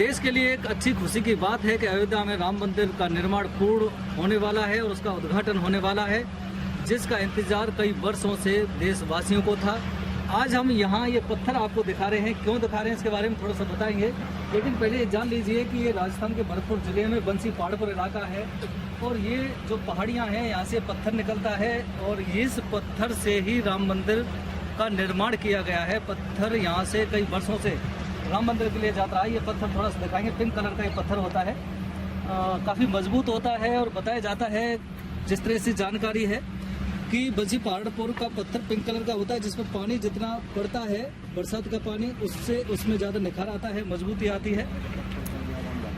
देश के लिए एक अच्छी खुशी की बात है कि अयोध्या में राम मंदिर का निर्माण पूर्ण होने वाला है और उसका उद्घाटन होने वाला है, जिसका इंतजार कई वर्षों से देशवासियों को था। आज हम यहाँ ये पत्थर आपको दिखा रहे हैं, क्यों दिखा रहे हैं इसके बारे में थोड़ा सा बताएंगे, लेकिन पहले ये जान लीजिए कि ये राजस्थान के भरतपुर जिले में बंसी पहाड़पुर इलाका है और ये जो पहाड़ियाँ हैं यहाँ से पत्थर निकलता है और इस पत्थर से ही राम मंदिर का निर्माण किया गया है। पत्थर यहाँ से कई वर्षों से राम मंदिर के लिए जाता है। ये पत्थर थोड़ा सा दिखाएंगे, पिंक कलर का ये पत्थर होता है, काफ़ी मजबूत होता है और बताया जाता है, जिस तरह से जानकारी है कि बंसी पहाड़पुर का पत्थर पिंक कलर का होता है, जिसमें पानी जितना पड़ता है बरसात का पानी उससे उसमें ज़्यादा निखार आता है, मजबूती आती है।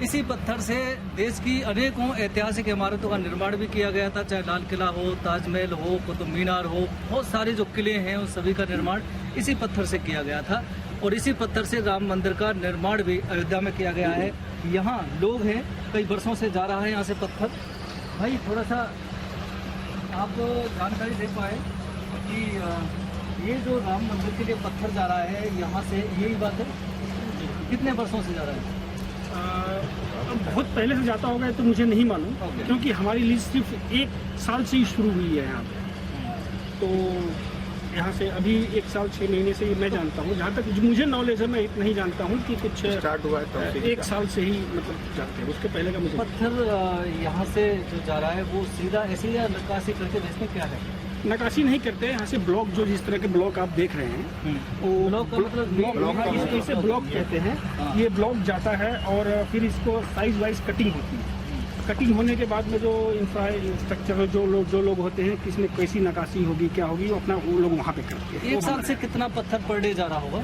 इसी पत्थर से देश की अनेकों ऐतिहासिक इमारतों का निर्माण भी किया गया था, चाहे लाल किला हो, ताजमहल हो, कुतुब मीनार हो, बहुत सारे जो किले हैं उन सभी का निर्माण इसी पत्थर से किया गया था और इसी पत्थर से राम मंदिर का निर्माण भी अयोध्या में किया गया है। यहाँ लोग हैं, कई वर्षों से जा रहा है यहाँ से पत्थर। भाई थोड़ा सा आप जानकारी दे पाए कि ये जो राम मंदिर के लिए पत्थर जा रहा है यहाँ से, यही बात है, कितने वर्षों से जा रहा है? बहुत पहले से जाता होगा तो मुझे नहीं मालूम, क्योंकि हमारी लीज सिर्फ 1 साल से ही शुरू हुई है यहाँ पे। तो यहाँ से अभी 1 साल 6 महीने से मैं जानता हूँ, जहाँ तक मुझे नॉलेज है, मैं इतना ही जानता हूँ कि कुछ स्टार्ट हुआ है तो 1 साल से ही मतलब जाते हैं, उसके पहले का मुझे। पत्थर यहाँ से जो जा रहा है वो सीधा ऐसे या नक्काशी करके भेजते क्या है? नक्काशी नहीं करते हैं, यहाँ से ब्लॉक, जो जिस तरह के ब्लॉक आप देख रहे हैं वो ब्लॉक इसे ब्लॉक कहते हैं। ये ब्लॉक जाता है और फिर इसको साइज वाइज कटिंग होती है। कटिंग होने के बाद में जो इंफ्रास्ट्रक्चर जो लोग होते हैं, किसमें कैसी नक्काशी होगी क्या होगी, वो अपना वो लोग वहाँ पे करते हैं। 1 साल से कितना पत्थर पर डे जा रहा होगा?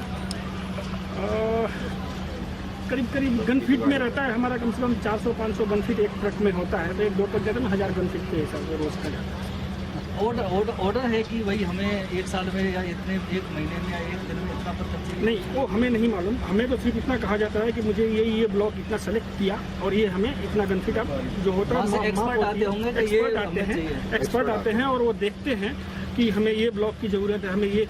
करीब गन फीट में रहता है हमारा, कम से कम 400-500 गन फीट एक ट्रक में होता है, तो 1-2 ट्रक जाते हैं 1000 गन फीट के हिसाब से रोज का जाता है। ऑर्डर है कि भाई हमें 1 साल में या इतने 1 महीने में या 1 दिन में इतना पत्थर चाहिए? नहीं, वो हमें नहीं मालूम। हमें तो सिर्फ इतना कहा जाता है कि मुझे ये ब्लॉक इतना सेलेक्ट किया और ये हमें इतना गन फीट जो होता है, एक्सपर्ट आते होंगे, एक्सपर्ट आते हैं और वो देखते हैं कि हमें ये ब्लॉक की ज़रूरत है, हमें ये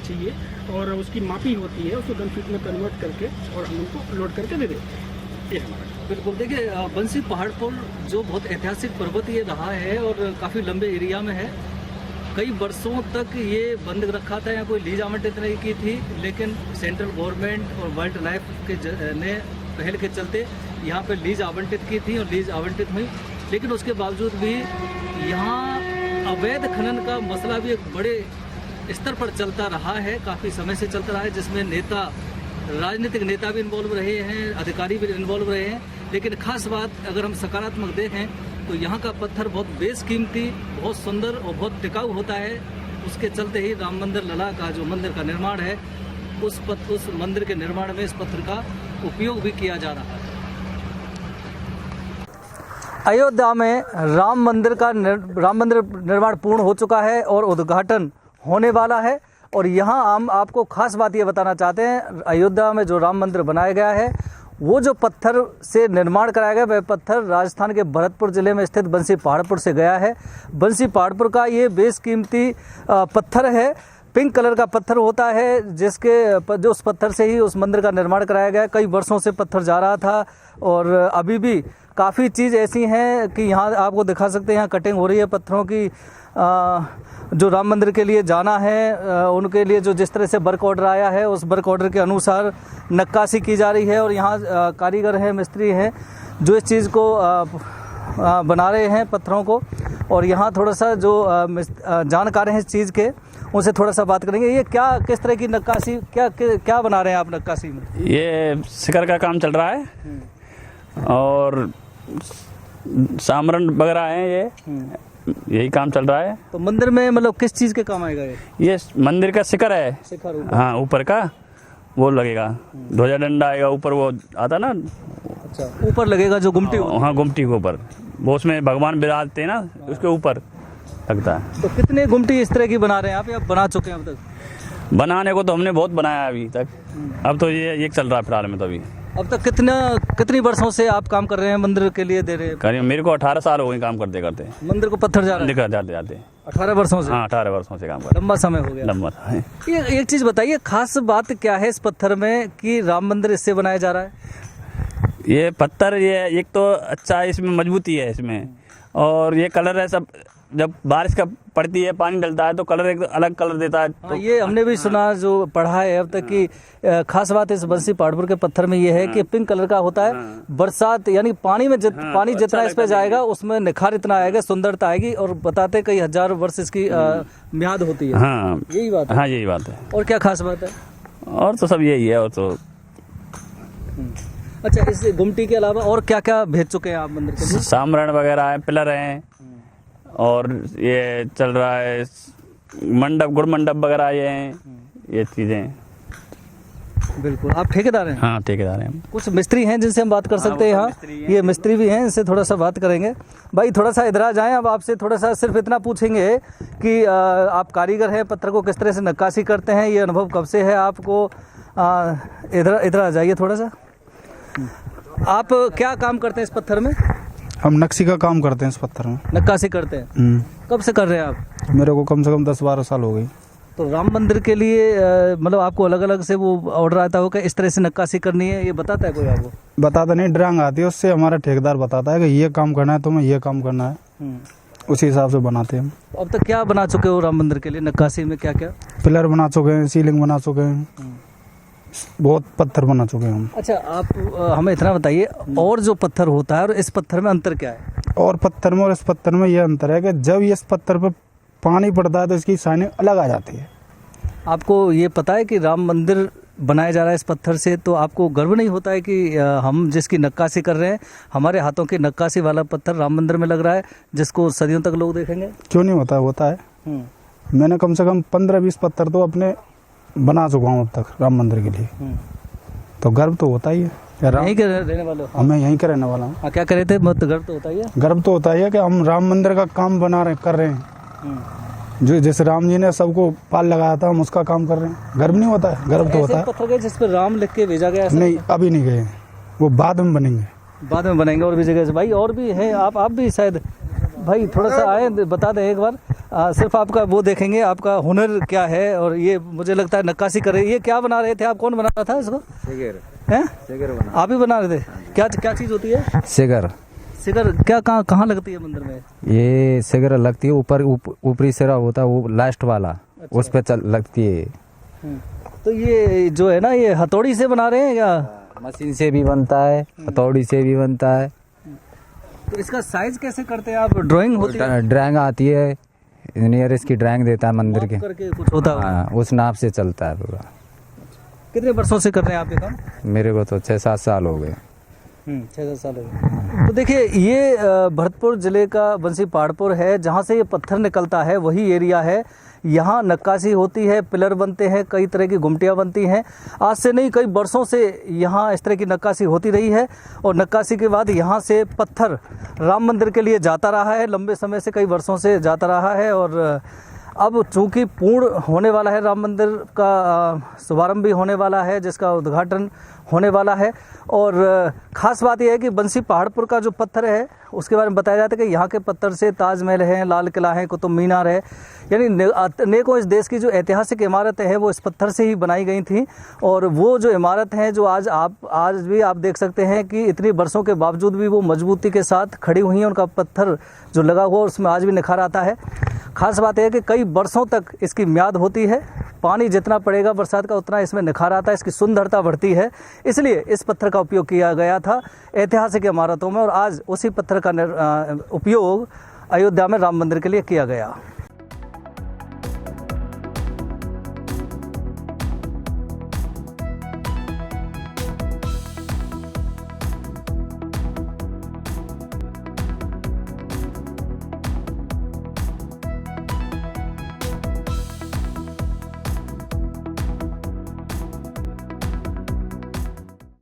चाहिए और उसकी मापी होती है, उसको गन फीट में कन्वर्ट करके और हम उनको लोड करके दे देते हैं। ये हमारा बिल्कुल। देखिए बंसी पहाड़पुर जो बहुत ऐतिहासिक पर्वत ये रहा है और काफ़ी लंबे एरिया में है, कई वर्षों तक ये बंद रखा था या कोई लीज आवंटित नहीं की थी, लेकिन सेंट्रल गवर्नमेंट और वाइल्ड लाइफ के ने पहल के चलते यहाँ पे लीज आवंटित की थी और लीज आवंटित हुई, लेकिन उसके बावजूद भी यहाँ अवैध खनन का मसला भी एक बड़े स्तर पर चलता रहा है, काफ़ी समय से चलता रहा है, जिसमें राजनीतिक नेता भी इन्वॉल्व रहे हैं, अधिकारी भी इन्वॉल्व रहे हैं। लेकिन खास बात अगर हम सकारात्मक देखें तो यहाँ का पत्थर बहुत बेशकीमती, बहुत सुंदर और बहुत टिकाऊ होता है। उसके चलते ही राम मंदिर लला का जो मंदिर का निर्माण है, उस मंदिर के निर्माण में इस पत्थर का उपयोग भी किया जा रहा है। अयोध्या में राम मंदिर निर्माण पूर्ण हो चुका है और उद्घाटन होने वाला है। और यहाँ हम आपको खास बात ये बताना चाहते हैं, अयोध्या में जो राम मंदिर बनाया गया है, वो जो पत्थर से निर्माण कराया गया, वह पत्थर राजस्थान के भरतपुर जिले में स्थित बंसी पहाड़पुर से गया है। बंसी पहाड़पुर का ये बेशकीमती पत्थर है, पिंक कलर का पत्थर होता है, जो उस पत्थर से ही उस मंदिर का निर्माण कराया गया। कई वर्षों से पत्थर जा रहा था और अभी भी काफ़ी चीज़ ऐसी हैं कि यहाँ आपको दिखा सकते हैं, यहाँ कटिंग हो रही है पत्थरों की। जो राम मंदिर के लिए जाना है उनके लिए जो जिस तरह से वर्क ऑर्डर आया है, उस वर्क ऑर्डर के अनुसार नक्काशी की जा रही है और यहाँ कारीगर हैं, मिस्त्री हैं, जो इस चीज़ को बना रहे हैं पत्थरों को। और यहाँ थोड़ा सा जो जानकार हैं इस चीज़ के, उनसे थोड़ा सा बात करेंगे। ये किस तरह की नक्काशी, क्या बना रहे हैं आप नक्काशी में? ये शिखर का काम चल रहा है और सामरण वगैरह हैं, यही काम चल रहा है। तो मंदिर में मतलब किस चीज़ के काम आएगा ये मंदिर का शिखर है, शिखर हाँ, ऊपर का वो लगेगा, ध्वजा डंडा आएगा ऊपर, वो आता ना। अच्छा, ऊपर लगेगा जो गुमटी? हाँ, गुमटी के ऊपर, वो उसमें भगवान विराजते हैं ना, उसके ऊपर लगता है। तो कितने गुमटी इस तरह की बना रहे हैं आप, या बना चुके हैं अब तक? बनाने को तो हमने बहुत बनाया अभी तक, अब तो ये चल रहा है फिलहाल में। तो अभी अब तक कितनी वर्षों से आप काम कर रहे हैं मंदिर के लिए, दे रहे हैं? करीब मेरे को 18 साल हो गए काम करते करते। मंदिर को पत्थर जा रहा है जाते 18 वर्षों से? हाँ, 18 वर्षों से काम कर, लंबा समय हो गया। लंबा। ये एक चीज़ बताइए, खास बात क्या है इस पत्थर में कि राम मंदिर इससे बनाया जा रहा है? ये पत्थर ये एक तो अच्छा है, इसमें मजबूती है इसमें, और ये कलर है सब, जब बारिश का पड़ती है पानी डलता है तो कलर एक अलग कलर देता है। तो ये हमने भी सुना जो पढ़ा है अब तक की खास बात इस बंसी पहाड़पुर के पत्थर में ये है कि पिंक कलर का होता है। बरसात यानी पानी में पानी जितना इस पे जाएगा उसमें निखार इतना आएगा, सुंदरता आएगी, और बताते कई हजारों वर्ष इसकी म्याद होती है। हाँ यही बात है। हाँ यही बात है। और क्या खास बात है? और तो सब यही है। और तो अच्छा, इस गुमटी के अलावा और क्या क्या भेज चुके हैं आप मंदिर के लिए? सामरण वगैरह है, पिलर हैं, और ये चल रहा है मंडप, गुड़ मंडप वगैरह ये हैं, ये चीज़ें। बिल्कुल। आप ठेकेदार हैं? हाँ ठेकेदार हैं। कुछ मिस्त्री हैं जिनसे हम बात कर सकते हैं यहाँ? ये मिस्त्री भी हैं, इनसे थोड़ा सा बात करेंगे। भाई थोड़ा सा इधर आ जाएं। अब आपसे थोड़ा सा सिर्फ इतना पूछेंगे कि आप कारीगर हैं, पत्थर को किस तरह से नक्काशी करते हैं, ये अनुभव कब से है आपको? इधर आ जाइए थोड़ा सा। आप क्या काम करते हैं इस पत्थर में? हम नक्शी का काम करते हैं इस पत्थर में, नक्काशी करते हैं। कब से कर रहे हैं आप? मेरे को कम से कम 10-12 साल हो गई। तो राम मंदिर के लिए मतलब आपको अलग अलग से वो ऑर्डर आता होगा इस तरह से नक्काशी करनी है, ये बताता है कोई आपको? बताता नहीं, ड्राइंग आती है, उससे हमारा ठेकेदार बताता है कि ये काम करना है तुम्हें, ये काम करना है, उसी हिसाब से बनाते हैं हम। अब तक क्या बना चुके हो राम मंदिर के लिए नक्काशी में? क्या क्या? पिलर बना चुके हैं, सीलिंग बना चुके हैं, बहुत पत्थर बना चुके हैं हम। अच्छा, आप हमें इतना बताइए, और जो पत्थर होता है और इस पत्थर में अंतर क्या है? और पत्थर में और इस पत्थर में ये अंतर है कि जब ये इस पत्थर पर पानी पड़ता है तो इसकी शाइनिंग अलग आ जाती है। आपको ये पता है कि राम मंदिर बनाया जा रहा है इस पत्थर से, तो आपको गर्व नहीं होता है कि हम जिसकी नक्काशी कर रहे हैं, हमारे हाथों की नक्काशी वाला पत्थर राम मंदिर में लग रहा है, जिसको सदियों तक लोग देखेंगे? क्यों नहीं होता है? होता है। मैंने कम से कम 15-20 पत्थर तो अपने बना चुका हूँ अब तक राम मंदिर के लिए, तो गर्व तो होता ही है। यहीं के रहने वाले हो? मैं यहीं का रहने वाला हूँ। क्या करे थे? मत गर्व तो होता ही है। गर्व तो होता ही है कि हम राम मंदिर का काम कर रहे हैं, जो जैसे राम जी ने सबको पाल लगाया था हम उसका काम कर रहे हैं। गर्व नहीं होता है? गर्व तो होता है। पत्थर गए जिस पर राम लिख के भेजा गया? नहीं, अभी नहीं गए, वो बाद में बनेंगे। बाद में बनेंगे और भी जगह से। भाई और भी हैं, आप भी शायद भाई थोड़ा सा आए, बता दें एक बार। सिर्फ आपका वो देखेंगे, आपका हुनर क्या है। और ये मुझे लगता है नक्काशी कर रहे, ये क्या बना रहे थे आप? कौन बना रहा था इसको? सेगर बना। आप ही बना रहे थे? क्या चीज होती है सेगर? सेगर क्या कहाँ लगती है मंदिर में? ये सेगर लगती है ऊपर, ऊपरी सिरा होता है वो लास्ट वाला। अच्छा। उस पे लगती है। तो ये जो है ना, ये हथौड़ी से बना रहे हैं या मशीन से भी बनता है, हथौड़ी से भी बनता है? तो इसका साइज कैसे करते हैं आप? ड्राइंग होती है? ड्राइंग आती है, इंजीनियर इसकी ड्राइंग देता है मंदिर के करके कुछ होता है? हाँ, उस नाप से चलता है पूरा। कितने वर्षों से कर रहे हैं आप ये काम? मेरे को तो 6-7 साल हो गए। 6-7 साल हो गए। तो देखिए, ये भरतपुर जिले का बंसी पहाड़पुर है, जहाँ से ये पत्थर निकलता है, वही एरिया है। यहाँ नक्काशी होती है, पिलर बनते हैं, कई तरह की गुमटियाँ बनती हैं। आज से नहीं, कई वर्षों से यहाँ इस तरह की नक्काशी होती रही है। और नक्काशी के बाद यहाँ से पत्थर राम मंदिर के लिए जाता रहा है, लंबे समय से, कई वर्षों से जाता रहा है। और अब चूंकि पूर्ण होने वाला है, राम मंदिर का शुभारंभ भी होने वाला है, जिसका उद्घाटन होने वाला है। और ख़ास बात यह है कि बंसी पहाड़पुर का जो पत्थर है उसके बारे में बताया जाता है कि यहाँ के पत्थर से ताजमहल है, लाल किला है, कुतुब मीनार है, यानी अनेकों इस देश की जो ऐतिहासिक इमारतें हैं वो इस पत्थर से ही बनाई गई थी। और वो जो इमारत हैं जो आज भी आप देख सकते हैं कि इतनी वर्षों के बावजूद भी वो मजबूती के साथ खड़ी हुई हैं। उनका पत्थर जो लगा हुआ उसमें आज भी निखार आता है। खास बात यह है कि कई वर्षों तक इसकी म्याद होती है। पानी जितना पड़ेगा बरसात का उतना इसमें निखार आता है, इसकी सुंदरता बढ़ती है। इसलिए इस पत्थर का उपयोग किया गया था ऐतिहासिक इमारतों में, और आज उसी पत्थर का उपयोग अयोध्या में राम मंदिर के लिए किया गया।